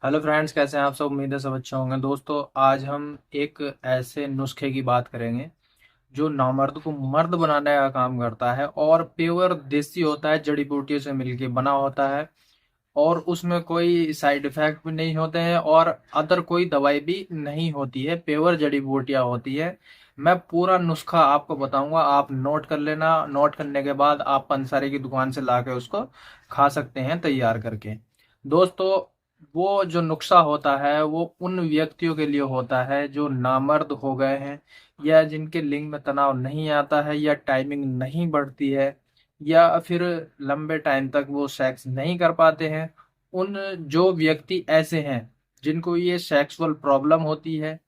Hello friends, कैसे हैं आप सब। उम्मीद है सब अच्छे होंगे। दोस्तों, आज हम एक ऐसे नुस्खे की बात करेंगे जो नामर्द को मर्द बनाने का काम करता है और प्योर देसी होता है, जड़ी बूटियों से मिलके बना होता है और उसमें कोई साइड इफेक्ट भी नहीं होते हैं और अदर कोई दवाई भी नहीं होती है। प्योर जड़ी बूटियां होती है। मैं पूरा नुस्खा आपको बताऊंगा, आप नोट कर लेना। नोट करने के बाद आप पंसारी की दुकान से लाके उसको खा सकते हैं तैयार करके। दोस्तों, वो जो नुस्खा होता है वो उन व्यक्तियों के लिए होता है जो नामर्द हो गए हैं, या जिनके लिंग में तनाव नहीं आता है, या टाइमिंग नहीं बढ़ती है, या फिर लंबे टाइम तक वो सेक्स नहीं कर पाते हैं। उन जो व्यक्ति ऐसे हैं जिनको ये सेक्सुअल प्रॉब्लम होती है,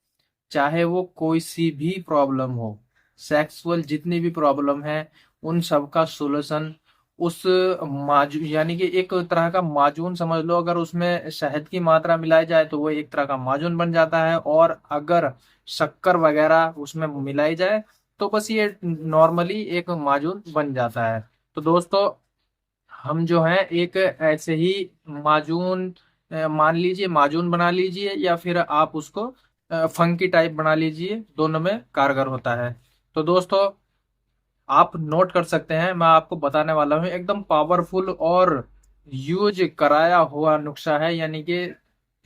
चाहे वो कोई सी भी प्रॉब्लम हो, सेक्सुअल जितनी भी प्रॉब्लम है, उन सब का सोल्यूशन उस माजू यानी कि एक तरह का माजून समझ लो। अगर उसमें शहद की मात्रा मिलाई जाए तो वो एक तरह का माजून बन जाता है, और अगर शक्कर वगैरह उसमें मिलाई जाए तो बस ये नॉर्मली एक माजून बन जाता है। तो दोस्तों, हम जो है एक ऐसे ही माजून, मान लीजिए माजून बना लीजिए, या फिर आप उसको फंकी टाइप बना लीजिए, दोनों में कारगर होता है। तो दोस्तों, आप नोट कर सकते हैं, मैं आपको बताने वाला हूँ एकदम पावरफुल और यूज कराया हुआ नुस्खा है। यानी कि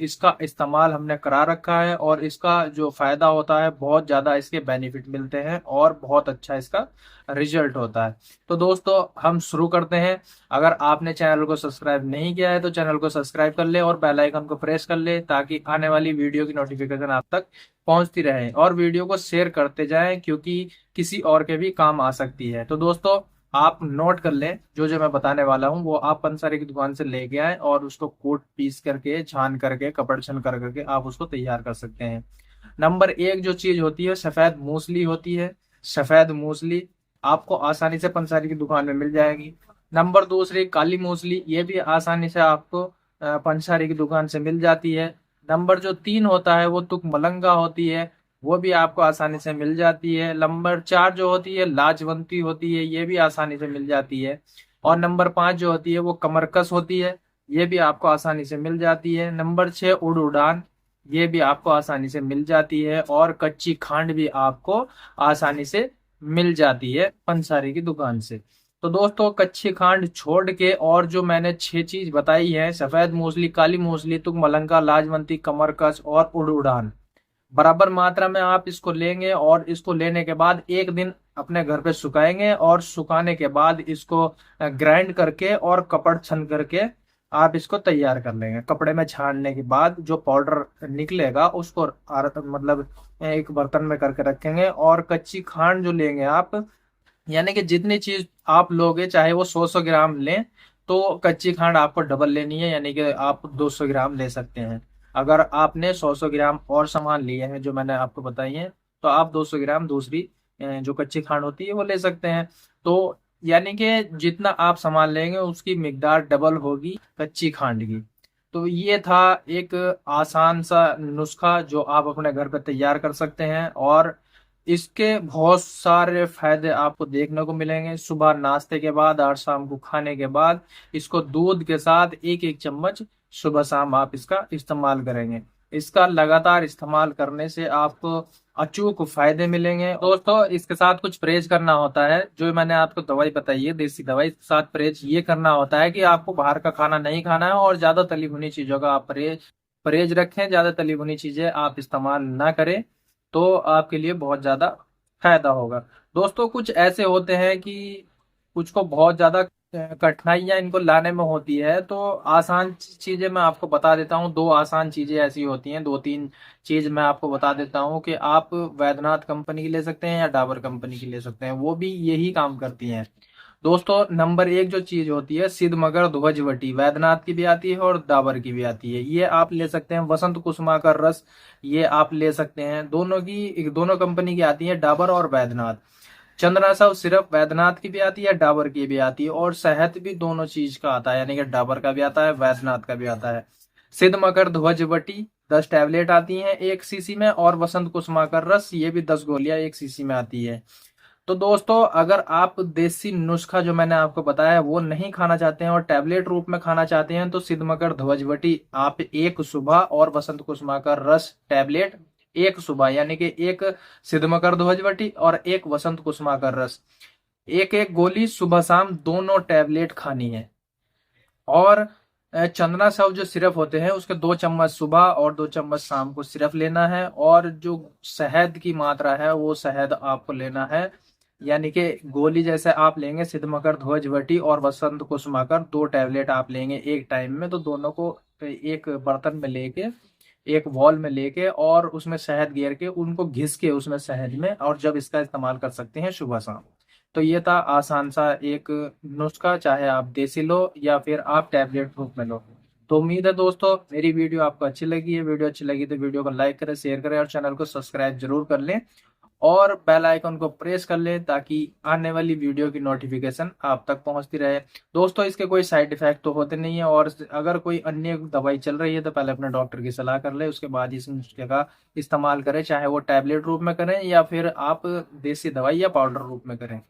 इसका इस्तेमाल हमने करा रखा है और इसका जो फायदा होता है, बहुत ज्यादा इसके बेनिफिट मिलते हैं और बहुत अच्छा इसका रिजल्ट होता है। तो दोस्तों, हम शुरू करते हैं। अगर आपने चैनल को सब्सक्राइब नहीं किया है तो चैनल को सब्सक्राइब कर ले और बेल आइकन को प्रेस कर ले, ताकि आने वाली वीडियो की नोटिफिकेशन आप तक पहुंचती रहे, और वीडियो को शेयर करते जाएं क्योंकि किसी और के भी काम आ सकती है। तो दोस्तों, आप नोट कर लें, जो जो मैं बताने वाला हूँ वो आप पंसारी की दुकान से लेके आए और उसको कोट पीस करके, छान करके, कपड़ छन कर करके आप उसको तैयार कर सकते हैं। नंबर एक जो चीज होती है, सफेद मूसली होती है। सफेद मूसली आपको आसानी से पंसारी की दुकान में मिल जाएगी। नंबर दूसरी काली मूसली, ये भी आसानी से आपको पंसारी की दुकान से मिल जाती है। नंबर जो तीन होता है वो तुक मलंगा होती है, वो भी आपको आसानी से मिल जाती है। नंबर चार जो होती है लाजवंती होती है, ये भी आसानी से मिल जाती है। और नंबर पांच जो होती है वो कमरकस होती है, ये भी आपको आसानी से मिल जाती है। नंबर छह उड़ उड़ान, ये भी आपको आसानी से मिल जाती है। और कच्ची खांड भी आपको आसानी से मिल जाती है पंसारी की दुकान से। तो दोस्तों, कच्ची खांड छोड़ के और जो मैंने छह चीज बताई है, सफेद मूसली, काली मूसली, तुक मलंगा, लाजवंती, कमरकस और उड़ उड़ान, बराबर मात्रा में आप इसको लेंगे और इसको लेने के बाद एक दिन अपने घर पे सुखाएंगे, और सुखाने के बाद इसको ग्राइंड करके और कपड़ छन करके आप इसको तैयार कर लेंगे। कपड़े में छानने के बाद जो पाउडर निकलेगा उसको मतलब एक बर्तन में करके रखेंगे। और कच्ची खांड जो लेंगे आप, यानी कि जितनी चीज आप लोगे, चाहे वो 100-100 ग्राम लें, तो कच्ची खांड आपको डबल लेनी है, यानी कि आप 200 ग्राम ले सकते हैं। अगर आपने 100-100 ग्राम और सामान लिए हैं जो मैंने आपको बताई हैं, तो आप 200 ग्राम दूसरी जो कच्ची खांड होती है वो ले सकते हैं। तो यानी कि जितना आप सामान लेंगे उसकी मिकदार डबल होगी कच्ची खांड की। तो ये था एक आसान सा नुस्खा जो आप अपने घर पे तैयार कर सकते हैं, और इसके बहुत सारे फायदे आपको देखने को मिलेंगे। सुबह नाश्ते के बाद और शाम को खाने के बाद इसको दूध के साथ एक एक चम्मच सुबह शाम आप इसका इस्तेमाल करेंगे। इसका लगातार इस्तेमाल करने से आपको अचूक फायदे मिलेंगे। दोस्तों, इसके साथ कुछ परहेज करना होता है। जो मैंने आपको दवाई बताई है, देसी दवाई, इसके साथ परहेज ये करना होता है कि आपको बाहर का खाना नहीं खाना है और ज्यादा तली भुनी चीजों का आप परहेज परहेज रखें। ज्यादा तली भुनी चीजें आप इस्तेमाल ना करें, तो आपके लिए बहुत ज्यादा फायदा होगा। दोस्तों, कुछ ऐसे होते हैं कि कुछ को बहुत ज्यादा कठिनाइयां इनको लाने में होती है, तो आसान चीजें मैं आपको बता देता हूँ। दो आसान चीजें ऐसी होती हैं, दो तीन चीज मैं आपको बता देता हूँ कि आप वैद्यनाथ कंपनी की ले सकते हैं या डाबर कंपनी की ले सकते हैं, वो भी यही काम करती हैं। दोस्तों, नंबर एक जो चीज होती है सिद्ध मगर ध्वजवटी, वैद्यनाथ की भी आती है और डाबर की भी आती है, ये आप ले सकते हैं। वसंत कुसुमा का रस, ये आप ले सकते हैं। दोनों कंपनी की आती है, डाबर और वैद्यनाथ। चंद्रा सब सिर्फ वैद्यनाथ की भी आती है, डाबर की भी आती है, और शहद भी दोनों चीज का आता है, यानी कि डाबर का भी आता है, वैद्यनाथ का भी आता है। सिद्ध मकर ध्वजवटी 10 टैबलेट आती हैं 1 सीसी में, और वसंत कुसुमा का रस, ये भी 10 गोलियां 1 सीसी में आती है। तो दोस्तों अगर आप देसी नुस्खा जो मैंने आपको बताया वो नहीं खाना चाहते हैं और टैबलेट रूप में खाना चाहते हैं तो सिद्धमकर ध्वजवटी आप एक सुबह और वसंत कुसुमाकर रस टैबलेट एक सुबह यानी कि एक सिद्धमकर ध्वजवटी और एक वसंत कुसुमाकर रस एक एक गोली सुबह शाम दोनों टैबलेट खानी है। और चंदना साव जो सिरप होते हैं उसके 2 चम्मच सुबह और 2 चम्मच शाम को सिरप लेना है। और जो शहद की मात्रा है वो शहद आपको लेना है, यानी कि गोली जैसे आप लेंगे सिद्धमकर ध्वजवटी और वसंत कुसुमाकर 2 टैबलेट आप लेंगे एक टाइम में, तो दोनों को एक बर्तन में लेके एक बॉल में लेके और उसमें शहद गेर के उनको घिस के उसमें शहद में, और जब इसका इस्तेमाल कर सकते हैं सुबह शाम। तो ये था आसान सा एक नुस्खा, चाहे आप देसी लो या फिर आप टैबलेट रूप में लो। तो उम्मीद है दोस्तों मेरी वीडियो आपको अच्छी लगी है। वीडियो अच्छी लगी तो वीडियो को लाइक करें, शेयर करें और चैनल को सब्सक्राइब जरूर कर लें और बेल आइकन को प्रेस कर लें ताकि आने वाली वीडियो की नोटिफिकेशन आप तक पहुंचती रहे। दोस्तों इसके कोई साइड इफेक्ट तो होते नहीं है, और अगर कोई अन्य दवाई चल रही है तो पहले अपने डॉक्टर की सलाह कर ले, उसके बाद इस नुस्खे का इस्तेमाल करें, चाहे वो टैबलेट रूप में करें या फिर आप देसी दवाई या पाउडर रूप में करें।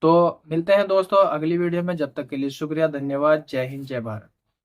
तो मिलते हैं दोस्तों अगली वीडियो में, जब तक के लिए शुक्रिया, धन्यवाद, जय हिंद, जय भारत।